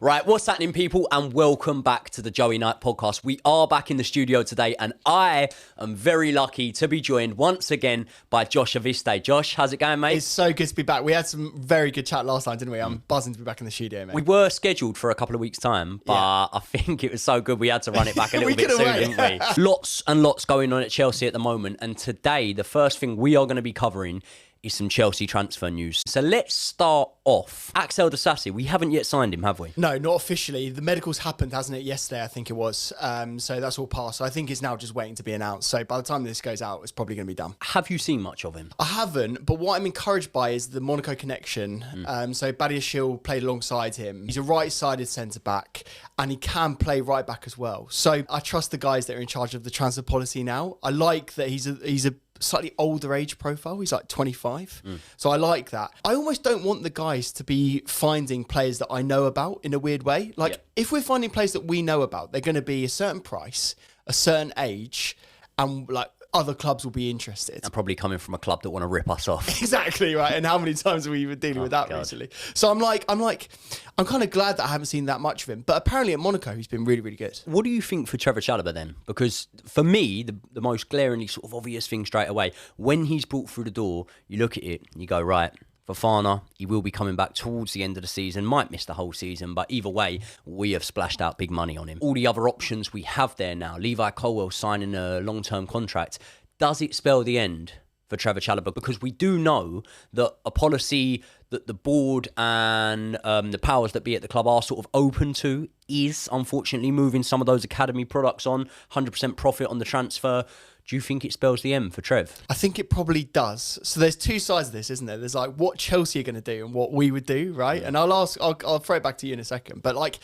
Right, what's happening, people, and welcome back to the Joey Knight podcast. We are back in the studio today, and I am very lucky to be joined once again by Josh Aviste. Josh, how's it going, mate? It's so good to be back. We had some very good chat last time, didn't we? I'm buzzing to be back in the studio, mate. We were scheduled for a couple of weeks' time, but I think it was so good we had to run it back a little bit soon, didn't we? Lots and lots going on at Chelsea at the moment, and today, the first thing we are going to be covering is some Chelsea transfer news. So let's start off. Axel Disasi, we haven't yet signed him, have we? No, not officially. The medical's happened, hasn't it? Yesterday, I think it was. So that's all passed. So I think it's now just waiting to be announced. So by the time this goes out, it's probably going to be done. Have you seen much of him? I haven't, but what I'm encouraged by is the Monaco connection. So Badiashile played alongside him. He's a right-sided centre-back, and he can play right-back as well. So I trust the guys that are in charge of the transfer policy now. I like that he's a slightly older age profile. He's like 25. So I like that. I almost don't want the guys to be finding players that I know about in a weird way. Like, if we're finding players that we know about, they're going to be a certain price, a certain age, and like other clubs will be interested. And probably coming from a club that want to rip us off. Exactly, right. And how many times have we been dealing with that recently? So I'm kind of glad that I haven't seen that much of him. But apparently at Monaco, he's been really, really good. What do you think for Trevor Chalobah then? Because for me, the most glaringly sort of obvious thing straight away, when he's brought through the door, you look at it and you go, right, Fofana, he will be coming back towards the end of the season, might miss the whole season, but either way, we have splashed out big money on him. All the other options we have there now, Levi Colwill signing a long-term contract, does it spell the end for Trevor Chalobah? Because we do know that a policy that the board and the powers that be at the club are sort of open to is, unfortunately, moving some of those academy products on, 100% profit on the transfer. Do you think it spells the end for Trev? I think it probably does. So there's two sides of this, isn't there? There's like what Chelsea are going to do and what we would do, right? And I'll throw it back to you in a second. But like,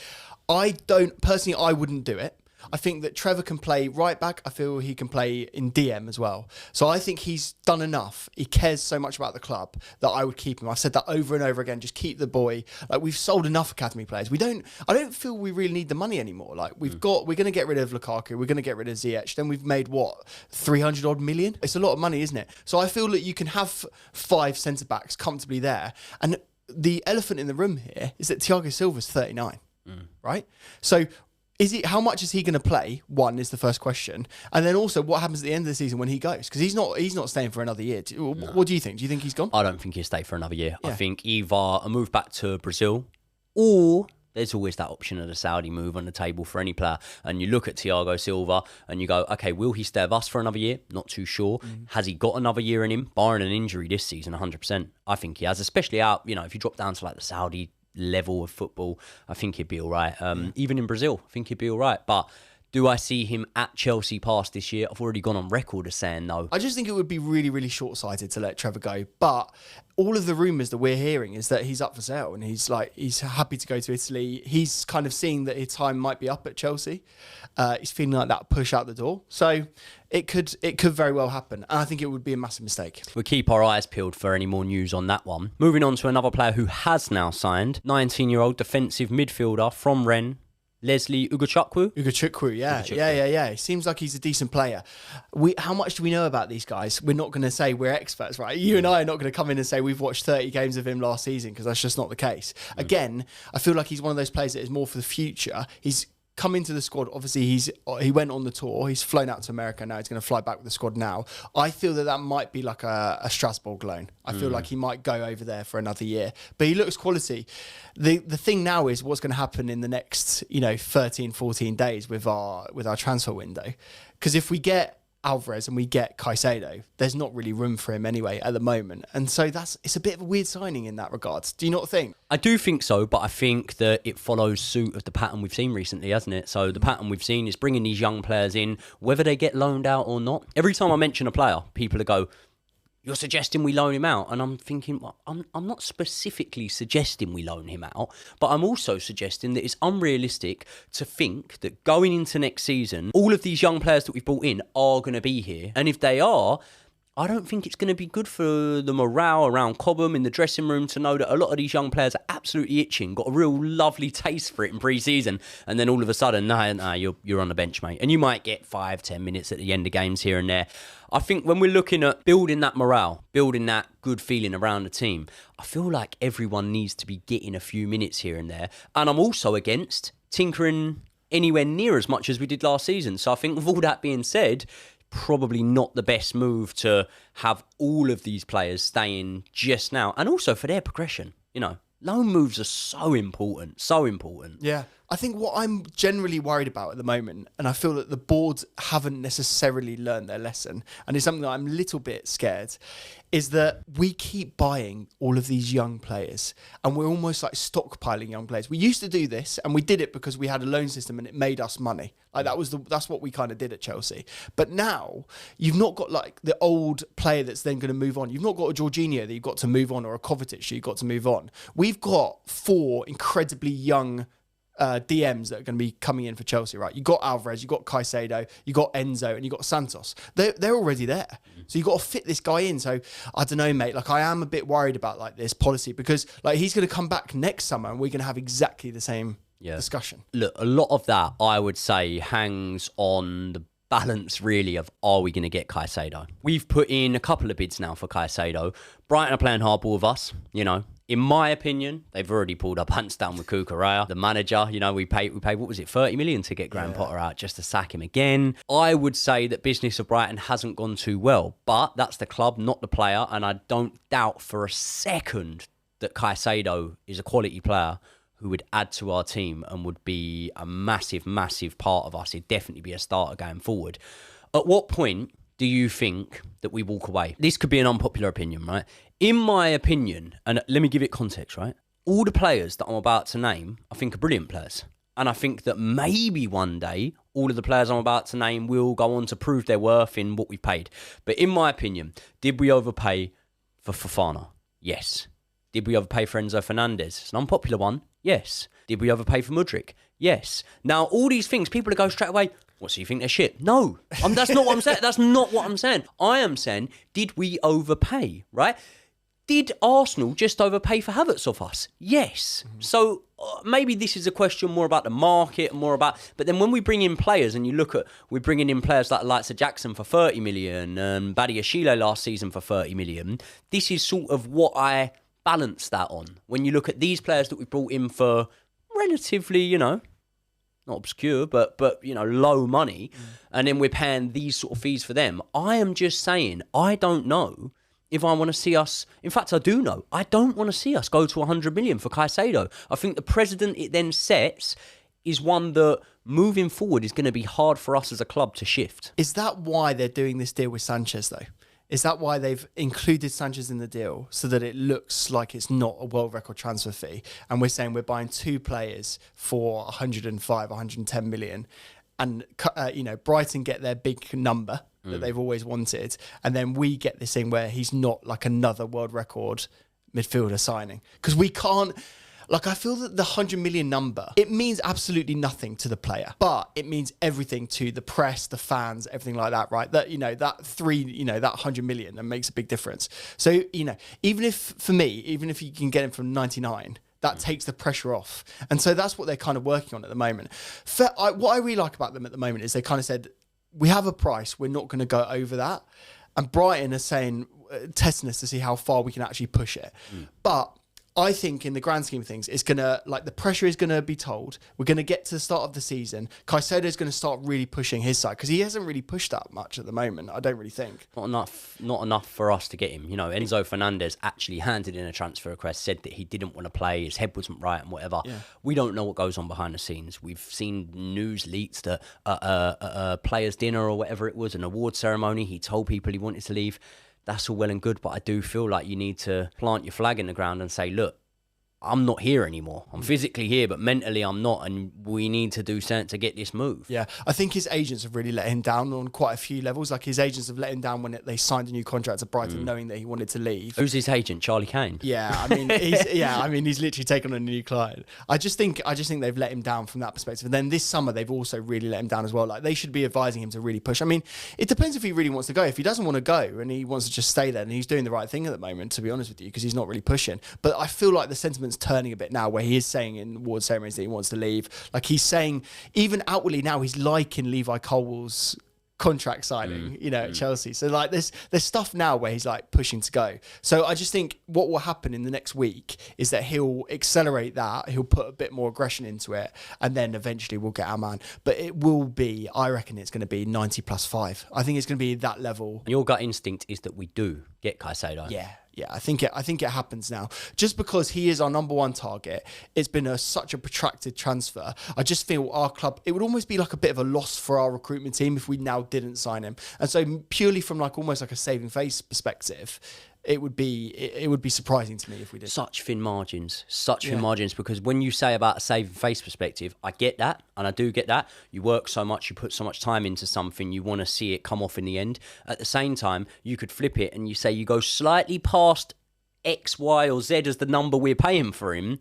I wouldn't do it. I think that Trevor can play right back. I feel he can play in DM as well. So I think he's done enough. He cares so much about the club that I would keep him. I've said that over and over again. Just keep the boy. Like, we've sold enough academy players. I don't feel we really need the money anymore. Like, we're going to get rid of Lukaku. We're going to get rid of Ziyech. Then we've made 300 odd million? It's a lot of money, isn't it? So I feel that you can have 5 centre backs comfortably there. And the elephant in the room here is that Thiago Silva's 39, right? So how much is he going to play? One is the first question. And then also, what happens at the end of the season when he goes? Because he's not staying for another year. What do you think? Do you think he's gone? I don't think he'll stay for another year. Yeah. I think either a move back to Brazil, or there's always that option of the Saudi move on the table for any player. And you look at Thiago Silva and you go, okay, will he stay with us for another year? Not too sure. Has he got another year in him? Barring an injury this season, 100%. I think he has, especially out, if you drop down to like the Saudi level of football, I think he'd be all right. Even in Brazil, I think he'd be all right. But do I see him at Chelsea past this year? I've already gone on record as saying no. I just think it would be really, really short-sighted to let Trevor go. But all of the rumours that we're hearing is that he's up for sale and he's happy to go to Italy. He's kind of seeing that his time might be up at Chelsea. He's feeling like that push out the door. So it could very well happen. And I think it would be a massive mistake. We'll keep our eyes peeled for any more news on that one. Moving on to another player who has now signed, 19-year-old defensive midfielder from Rennes, Leslie Ugachukwu, yeah. He seems like he's a decent player. How much do we know about these guys? We're not going to say we're experts, right? You and I are not going to come in and say we've watched 30 games of him last season, because that's just not the case. Again, I feel like he's one of those players that is more for the future. He's come into the squad. Obviously, he went on the tour. He's flown out to America now. He's going to fly back with the squad now. I feel that might be like a Strasbourg loan. I feel like he might go over there for another year. But he looks quality. The thing now is what's going to happen in the next 13, 14 days with our transfer window. Because if we get Alvarez and we get Caicedo, there's not really room for him anyway at the moment. And so it's a bit of a weird signing in that regard. Do you not think? I do think so, but I think that it follows suit of the pattern we've seen recently, hasn't it? So the pattern we've seen is bringing these young players in, whether they get loaned out or not. Every time I mention a player, people go, you're suggesting we loan him out? And I'm thinking, well, I'm not specifically suggesting we loan him out, but I'm also suggesting that it's unrealistic to think that going into next season, all of these young players that we've brought in are going to be here. And if they are, I don't think it's going to be good for the morale around Cobham in the dressing room to know that a lot of these young players are absolutely itching, got a real lovely taste for it in pre-season, and then all of a sudden, no, you're on the bench, mate. And you might get 5-10 minutes at the end of games here and there. I think when we're looking at building that morale, building that good feeling around the team, I feel like everyone needs to be getting a few minutes here and there. And I'm also against tinkering anywhere near as much as we did last season. So I think with all that being said, probably not the best move to have all of these players staying just now. And also for their progression, loan moves are so important, so important. Yeah. I think what I'm generally worried about at the moment, and I feel that the boards haven't necessarily learned their lesson, and it's something that I'm a little bit scared, is that we keep buying all of these young players and we're almost like stockpiling young players. We used to do this and we did it because we had a loan system and it made us money. Like that's what we kind of did at Chelsea. But now you've not got like the old player that's then going to move on. You've not got a Jorginho that you've got to move on or a Kovacic that you've got to move on. We've got 4 incredibly young DMs that are going to be coming in for Chelsea, right? You got Alvarez, you got Caicedo, you got Enzo, and you got Santos. They're already there, so you got to fit this guy in. So I don't know, mate. Like I am a bit worried about like this policy because like he's going to come back next summer and we're going to have exactly the same discussion. Look, a lot of that I would say hangs on the balance really of are we going to get Caicedo? We've put in a couple of bids now for Caicedo. Brighton are playing hardball with us, In my opinion, they've already pulled up pants down with Cucurella. The manager, we paid what was it, 30 million to get Graham Potter out just to sack him again. I would say that business of Brighton hasn't gone too well, but that's the club, not the player, and I don't doubt for a second that Caicedo is a quality player who would add to our team and would be a massive, massive part of us. He'd definitely be a starter going forward. At what point do you think that we walk away? This could be an unpopular opinion, right? In my opinion, and let me give it context, right? All the players that I'm about to name, I think are brilliant players. And I think that maybe one day, all of the players I'm about to name will go on to prove their worth in what we've paid. But in my opinion, did we overpay for Fofana? Yes. Did we overpay for Enzo Fernandez? It's an unpopular one. Yes. Did we overpay for Mudryk? Yes. Now, all these things, people are going straight away, what, so you think they're shit? No, that's not what I'm saying. That's not what I'm saying. I am saying, did we overpay, right? Did Arsenal just overpay for Havertz off us? Yes. So maybe this is a question more about the market, but then when we bring in players and you look at, we're bringing in players like the likes of Jackson for 30 million and Badiashile last season for 30 million, this is sort of what I balance that on. When you look at these players that we brought in for relatively, not obscure, but low money, and then we're paying these sort of fees for them. I am just saying, I don't know if I want to see us... In fact, I do know. I don't want to see us go to 100 million for Caicedo. I think the precedent it then sets is one that, moving forward, is going to be hard for us as a club to shift. Is that why they're doing this deal with Sanchez, though? Is that why they've included Sanchez in the deal so that it looks like it's not a world record transfer fee? And we're saying we're buying 2 players for 105, 110 million. And, Brighton get their big number that they've always wanted. And then we get this thing where he's not like another world record midfielder signing. Because we can't... Like, I feel that the 100 million number, it means absolutely nothing to the player, but it means everything to the press, the fans, everything like that, right? That, that 100 million, that makes a big difference. So, even if you can get him from 99, that takes the pressure off. And so that's what they're kind of working on at the moment. What I really like about them at the moment is they kind of said, we have a price, we're not going to go over that. And Brighton are saying, testing us to see how far we can actually push it. But I think in the grand scheme of things, it's going to, the pressure is going to be told. We're going to get to the start of the season. Caicedo is going to start really pushing his side because he hasn't really pushed that much at the moment, I don't really think. Not enough for us to get him. Enzo Fernandez actually handed in a transfer request, said that he didn't want to play, his head wasn't right and whatever. Yeah. We don't know what goes on behind the scenes. We've seen news leaks that a players' dinner or whatever it was, an award ceremony, he told people he wanted to leave. That's all well and good, but I do feel like you need to plant your flag in the ground and say, look, I'm not here anymore. I'm physically here, but mentally I'm not, and we need to do something to get this move. Yeah, I think his agents have really let him down on quite a few levels. Like his agents have let him down when they signed a new contract at Brighton, knowing that he wanted to leave. Who's his agent? Charlie Kane. Yeah, I mean, he's literally taken on a new client. I just think they've let him down from that perspective. And then this summer they've also really let him down as well. Like they should be advising him to really push. I mean, it depends if he really wants to go. If he doesn't want to go and he wants to just stay there, and he's doing the right thing at the moment, to be honest with you, because he's not really pushing. But I feel like the sentiment's turning a bit now, where he is saying in award ceremonies that he wants to leave. Like he's saying, even outwardly now, he's liking Levi Colwell's contract signing, at Chelsea. So like there's stuff now where he's like pushing to go. So I just think what will happen in the next week is that he'll accelerate that, he'll put a bit more aggression into it, and then eventually we'll get our man. But it will be, I reckon it's going to be 90 plus 5. I think it's going to be that level. Your gut instinct is that we do get Caicedo. Yeah, I think it happens now. Just because he is our number one target, it's been such a protracted transfer. I just feel our club, it would almost be like a bit of a loss for our recruitment team if we now didn't sign him. And so purely from like almost like a saving face perspective, it would be surprising to me if we did. Such thin margins, because when you say about a saving face perspective, I get that, and I do get that. You work so much, you put so much time into something, you want to see it come off in the end. At the same time, you could flip it and you say you go slightly past X, Y, or Z as the number we're paying for him,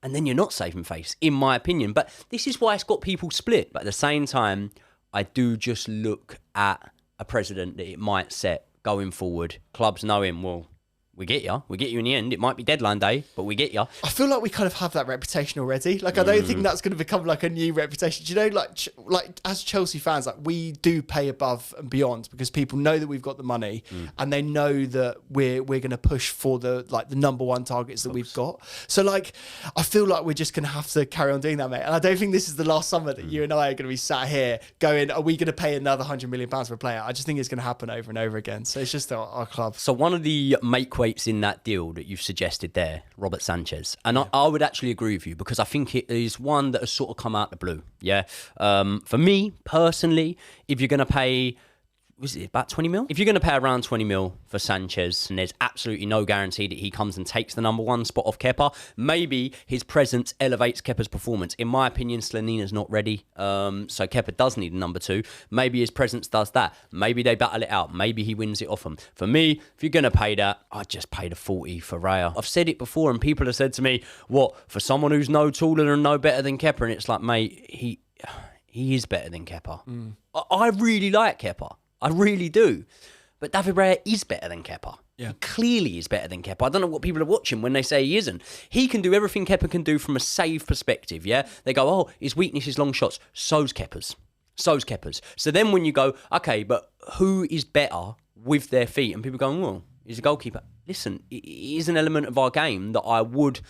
and then you're not saving face, in my opinion. But this is why it's got people split. But at the same time, I do just look at a precedent that it might set going forward. Clubs know him, well, we get you in the end. It might be deadline day, but we get you. I feel like we kind of have that reputation already. Like, I don't think that's going to become like a new reputation. Do you know, like as Chelsea fans, like we do pay above and beyond because people know that we've got the money and they know that we're going to push for the number one targets that we've got. So like, I feel like we're just going to have to carry on doing that, mate. And I don't think this is the last summer that you and I are going to be sat here going, are we going to pay another £100 million for a player? I just think it's going to happen over and over again. So it's just our club. So one of the make-weights in that deal that you've suggested there, Robert Sanchez, and I would actually agree with you because I think it is one that has sort of come out the blue. Yeah. For me personally, if you're going to pay, was it about 20 mil? If you're going to pay around 20 mil for Sanchez and there's absolutely no guarantee that he comes and takes the number one spot off Kepa, maybe his presence elevates Kepa's performance. In my opinion, Slanina's not ready. So Kepa does need a number two. Maybe his presence does that. Maybe they battle it out. Maybe he wins it off him. For me, if you're going to pay that, I'd just pay the 40 for Raya. I've said it before and people have said to me, what, for someone who's no taller and no better than Kepa? And it's like, mate, he is better than Kepa. I really like Kepa. I really do. But David Raya is better than Kepa. Yeah. He clearly is better than Kepa. I don't know what people are watching when they say he isn't. He can do everything Kepa can do from a save perspective, yeah? They go, oh, his weakness is long shots. So's Kepa's. So then when you go, okay, but who is better with their feet? And people go, well, he's a goalkeeper. Listen, it is an element of our game that I would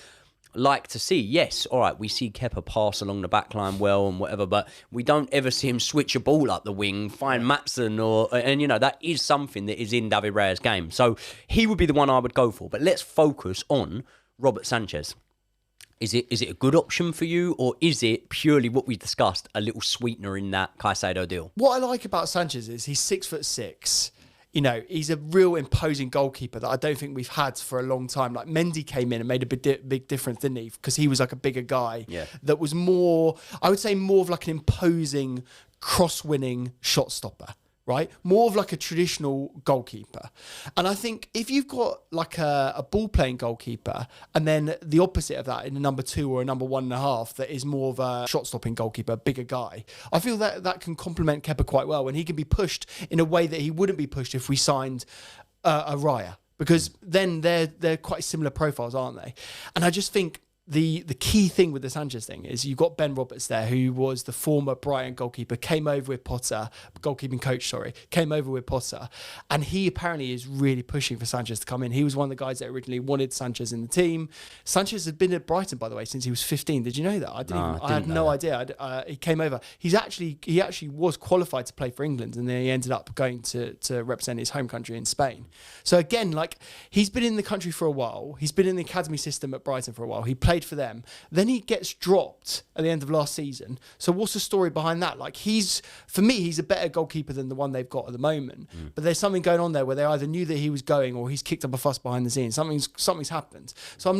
like to see. Yes, all right, we see Kepa pass along the back line well and whatever, but we don't ever see him switch a ball up the wing, find Maatsen, and that is something that is in David Raya's game. So he would be the one I would go for. But let's focus on Robert Sanchez. Is it a good option for you, or is it purely what we discussed, a little sweetener in that Caicedo deal? What I like about Sanchez is he's 6'6". He's a real imposing goalkeeper that I don't think we've had for a long time. Like Mendy came in and made a big difference, didn't he? Because he was like a bigger guy that was more, I would say more of like an imposing, cross-winning shot stopper, right? More of like a traditional goalkeeper. And I think if you've got like a ball-playing goalkeeper and then the opposite of that in a number 2 or a number 1.5 that is more of a shot-stopping goalkeeper, bigger guy, I feel that can complement Kepa quite well, and he can be pushed in a way that he wouldn't be pushed if we signed a Raya, because then they're quite similar profiles, aren't they? And I just think the key thing with the Sanchez thing is you've got Ben Roberts there, who was the former Brighton goalkeeper, came over with Potter, goalkeeping coach, came over with Potter, and he apparently is really pushing for Sanchez to come in. He was one of the guys that originally wanted Sanchez in the team. Sanchez had been at Brighton, by the way, since he was 15. Did you know that? I had no idea. He came over. He actually was qualified to play for England, and then he ended up going to represent his home country in Spain. So again, like, he's been in the country for a while. He's been in the academy system at Brighton for a while. He played played for them. Then he gets dropped at the end of last season. So what's the story behind that? Like for me, he's a better goalkeeper than the one they've got at the moment. But there's something going on there where they either knew that he was going or he's kicked up a fuss behind the scenes. Something's happened. So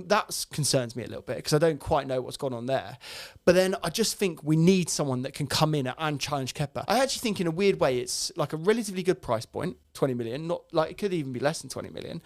that concerns me a little bit because I don't quite know what's gone on there. But then I just think we need someone that can come in and challenge Kepa. I actually think in a weird way it's like a relatively good price point, 20 million. Not like it could even be less than 20 million.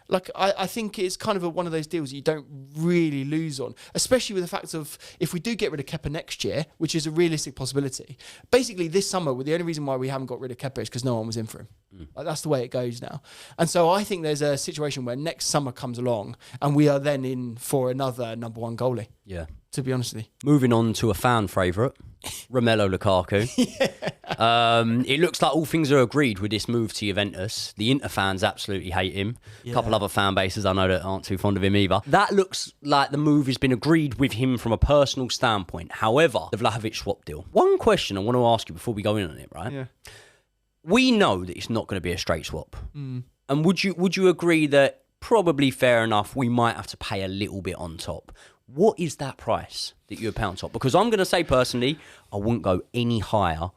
Like, I think it's kind of one of those deals you don't really lose on, especially with the fact of if we do get rid of Kepa next year, which is a realistic possibility. Basically, this summer, the only reason why we haven't got rid of Kepa is because no one was in for him. Like, that's the way it goes now. And so I think there's a situation where next summer comes along and we are then in for another number one goalie. Yeah. To be honest with you. Moving on to a fan favourite, Romelo Lukaku. It looks like all things are agreed with this move to Juventus. The Inter fans absolutely hate him. A couple other fan bases I know that aren't too fond of him either. That looks like the move has been agreed with him from a personal standpoint. However, the Vlahovic swap deal. One question I want to ask you before we go in on it, right? Yeah. We know that it's not going to be a straight swap. And would you agree that probably fair enough, we might have to pay a little bit on top? What is that price that you would pay on top? Because I'm going to say personally, I wouldn't go any higher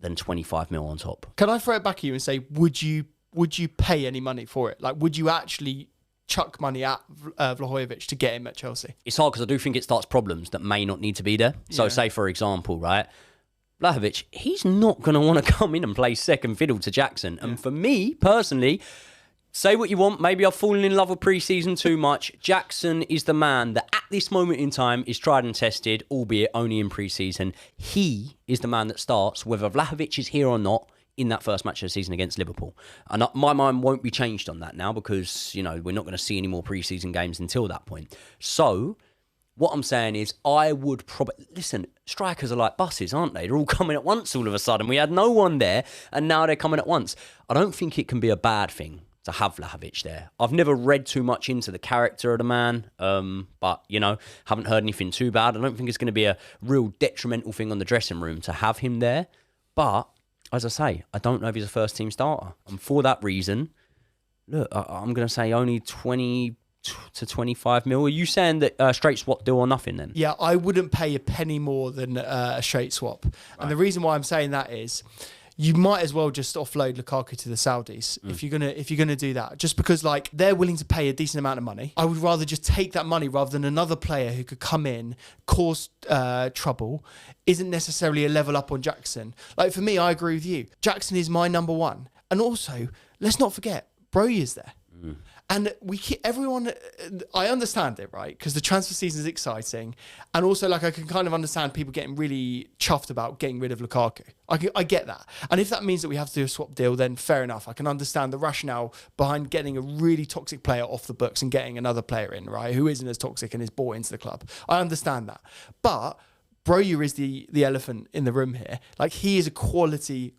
than 25 mil on top. Can I throw it back at you and say, would you pay any money for it? Like, would you actually chuck money at Vlahovic to get him at Chelsea? It's hard because I do think it starts problems that may not need to be there. So say, for example, right, Vlahovic, he's not going to want to come in and play second fiddle to Jackson. And for me, personally, say what you want. Maybe I've fallen in love with pre-season too much. Jackson is the man that at this moment in time is tried and tested, albeit only in pre-season. He is the man that starts, whether Vlahovic is here or not, in that first match of the season against Liverpool. And my mind won't be changed on that now because, we're not going to see any more pre-season games until that point. So what I'm saying is I would probably... Listen, strikers are like buses, aren't they? They're all coming at once all of a sudden. We had no one there and now they're coming at once. I don't think it can be a bad thing to have Vlahovic there. I've never read too much into the character of the man, but, haven't heard anything too bad. I don't think it's going to be a real detrimental thing on the dressing room to have him there. But, as I say, I don't know if he's a first-team starter. And for that reason, look, I'm going to say only 20 to 25 mil. Are you saying that straight swap deal or nothing then? Yeah, I wouldn't pay a penny more than a straight swap. Right. And the reason why I'm saying that is... you might as well just offload Lukaku to the Saudis if you're gonna do that. Just because they're willing to pay a decent amount of money. I would rather just take that money rather than another player who could come in, cause trouble, isn't necessarily a level up on Jackson. Like for me, I agree with you. Jackson is my number one, and also let's not forget Brogy's there. And everyone, I understand it, right? Because the transfer season is exciting. And also, I can kind of understand people getting really chuffed about getting rid of Lukaku. I get that. And if that means that we have to do a swap deal, then fair enough. I can understand the rationale behind getting a really toxic player off the books and getting another player in, right? Who isn't as toxic and is bought into the club. I understand that. But... Broja is the elephant in the room here. He is a quality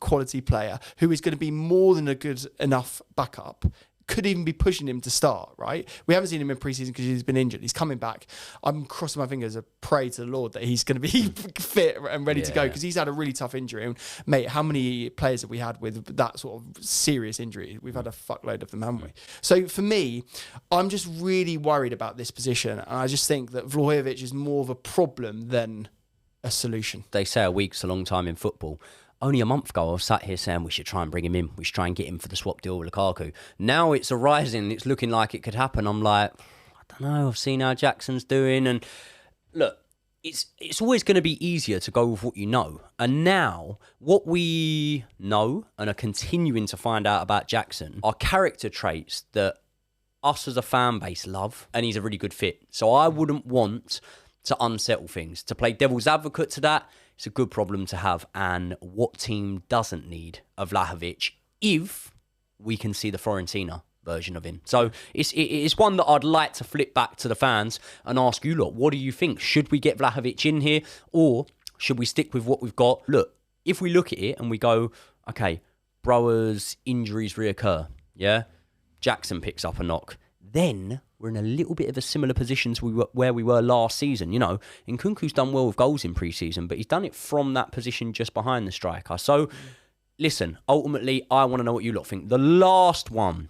player who is going to be more than a good enough backup. Could even be pushing him to start, right? We haven't seen him in pre-season because he's been injured. He's coming back. I'm crossing my fingers, a pray to the Lord that he's going to be fit and ready to go because he's had a really tough injury. And mate, how many players have we had with that sort of serious injury? We've had a fuckload of them, haven't we? So for me, I'm just really worried about this position. And I just think that Vlahovic is more of a problem than a solution. They say a week's a long time in football. Only a month ago, I was sat here saying we should try and bring him in. We should try and get him for the swap deal with Lukaku. Now it's arising. It's looking like it could happen. I'm like, I don't know. I've seen how Jackson's doing. And look, it's always going to be easier to go with what you know. And now, what we know and are continuing to find out about Jackson are character traits that us as a fan base love. And he's a really good fit. So I wouldn't want to unsettle things. To play devil's advocate to that, it's a good problem to have. And what team doesn't need a Vlahovic if we can see the Fiorentina version of him? So it's one that I'd like to flip back to the fans and ask you lot, what do you think? Should we get Vlahovic in here or should we stick with what we've got? Look, if we look at it and we go, okay, Brower's injuries reoccur, yeah? Jackson picks up a knock. Then we're in a little bit of a similar position to where we were last season. Nkunku's done well with goals in pre-season, but he's done it from that position just behind the striker. So, listen, ultimately, I want to know what you lot think. The last one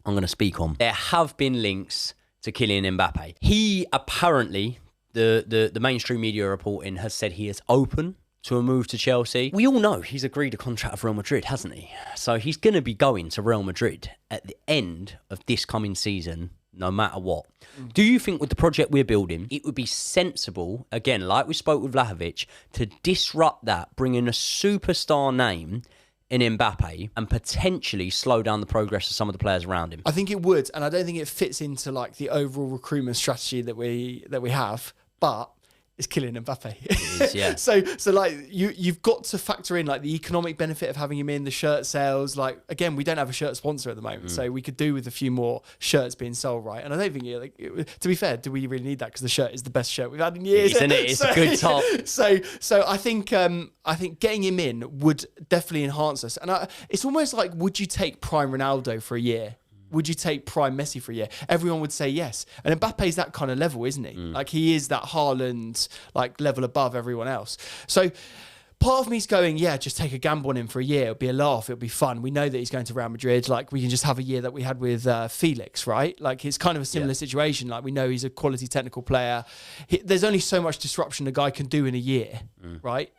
I'm going to speak on, there have been links to Kylian Mbappe. He apparently, the mainstream media reporting has said he is open to a move to Chelsea. We all know he's agreed a contract with Real Madrid, hasn't he? So he's going to be going to Real Madrid at the end of this coming season, no matter what. Do you think with the project we're building, it would be sensible, again, like we spoke with Vlahovic, to disrupt that, bring in a superstar name in Mbappe and potentially slow down the progress of some of the players around him? I think it would, and I don't think it fits into like the overall recruitment strategy that we have, but it's Kylian Mbappe. It is, yeah. So like you've got to factor in like the economic benefit of having him in, the shirt sales. Like again, we don't have a shirt sponsor at the moment, so we could do with a few more shirts being sold, right? And I don't think to be fair, do we really need that? Because the shirt is the best shirt we've had in years, Isn't it? It's a good top. So I think getting him in would definitely enhance us. And it's almost like, would you take prime Ronaldo for a year? Would you take prime Messi for a year? Everyone would say yes. And Mbappe's that kind of level, isn't he? Like he is that Haaland like level above everyone else. So part of me's going, yeah, just take a gamble on him for a year. It'll be a laugh. It'll be fun. We know that he's going to Real Madrid. Like we can just have a year that we had with Felix, right? Like it's kind of a similar situation. Like we know he's a quality technical player. There's only so much disruption a guy can do in a year, right?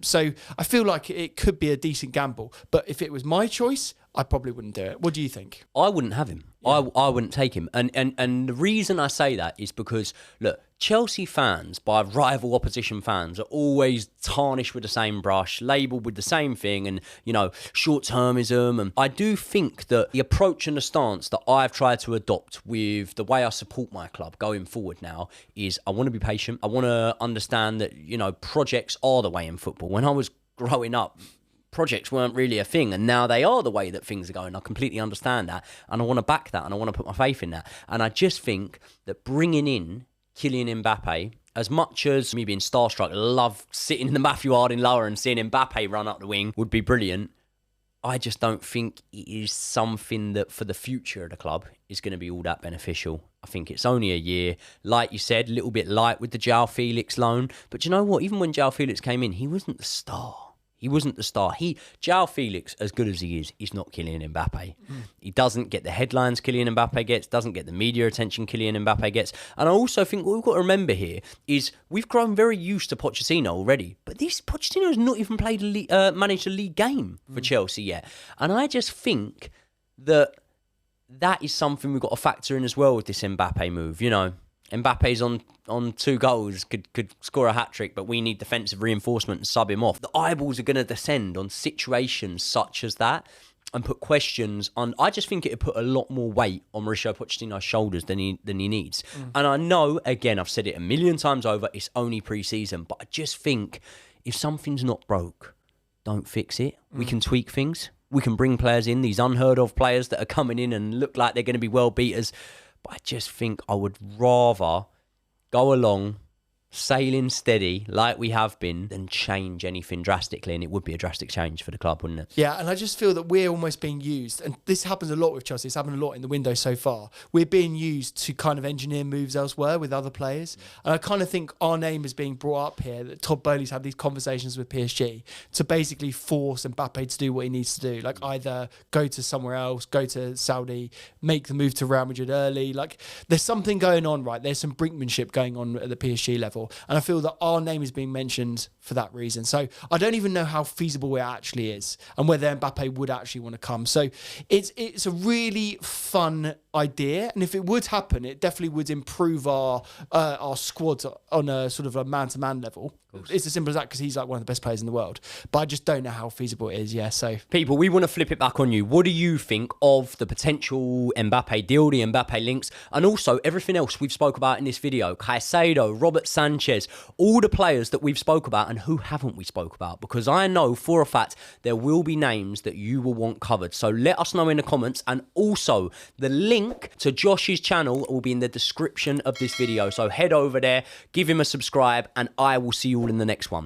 So I feel like it could be a decent gamble. But if it was my choice, I probably wouldn't do it. What do you think? I wouldn't have him. Yeah. I wouldn't take him. And the reason I say that is because, look, Chelsea fans, by rival opposition fans, are always tarnished with the same brush, labelled with the same thing and, you know, short-termism. And I do think that the approach and the stance that I've tried to adopt with the way I support my club going forward now is I want to be patient. I want to understand that, you know, projects are the way in football. When I was growing up, projects weren't really a thing, and now they are the way that things are going. I completely understand that, and I want to back that, and I want to put my faith in that. And I just think that bringing in Kylian Mbappe, as much as me being starstruck, love sitting in the Matthew Harding lower and seeing Mbappe run up the wing would be brilliant, I just don't think it is something that for the future of the club is going to be all that beneficial. I think it's only a year. Like you said, a little bit light with the João Felix loan. But you know what? Even when João Felix came in, he wasn't the star. He wasn't the star. João Felix, as good as he is not Kylian Mbappe. He doesn't get the headlines Kylian Mbappe gets, doesn't get the media attention Kylian Mbappe gets. And I also think what we've got to remember here is we've grown very used to Pochettino already. But this Pochettino has not even managed a league game for Chelsea yet. And I just think that is something we've got to factor in as well with this Mbappe move. You know, Mbappe's on 2 goals, could score a hat-trick, but we need defensive reinforcement and sub him off. The eyeballs are going to descend on situations such as that and put questions on. I just think it would put a lot more weight on Mauricio Pochettino's shoulders than he needs. And I know, again, I've said it a million times over, it's only pre-season, but I just think if something's not broke, don't fix it. We can tweak things. We can bring players in, these unheard of players that are coming in and look like they're going to be world beaters. But I just think I would rather go along, sailing steady like we have been, than change anything drastically. And it would be a drastic change for the club, wouldn't it? Yeah, and I just feel that we're almost being used, and this happens a lot with Chelsea, it's happened a lot in the window so far. We're being used to kind of engineer moves elsewhere with other players. And I kind of think our name is being brought up here, that Todd Bowley's had these conversations with PSG to basically force Mbappe to do what he needs to do. Like either go to somewhere else, go to Saudi, make the move to Real Madrid early. Like there's something going on, right? There's some brinkmanship going on at the PSG level. And I feel that our name is being mentioned for that reason. So I don't even know how feasible it actually is and whether Mbappe would actually want to come. So it's a really fun idea. And if it would happen, it definitely would improve our squad on a sort of a man-to-man level. It's as simple as that, because he's like one of the best players in the world. But I just don't know how feasible it is, yeah. So people, we want to flip it back on you. What do you think of the potential Mbappe deal, the Mbappe links, and also everything else we've spoke about in this video? Caicedo, Robert Sanchez, all the players that we've spoke about, and who haven't we spoke about? Because I know for a fact there will be names that you will want covered. So let us know in the comments, and also the link to Josh's channel will be in the description of this video. So head over there, give him a subscribe, and I will see you all in the next one.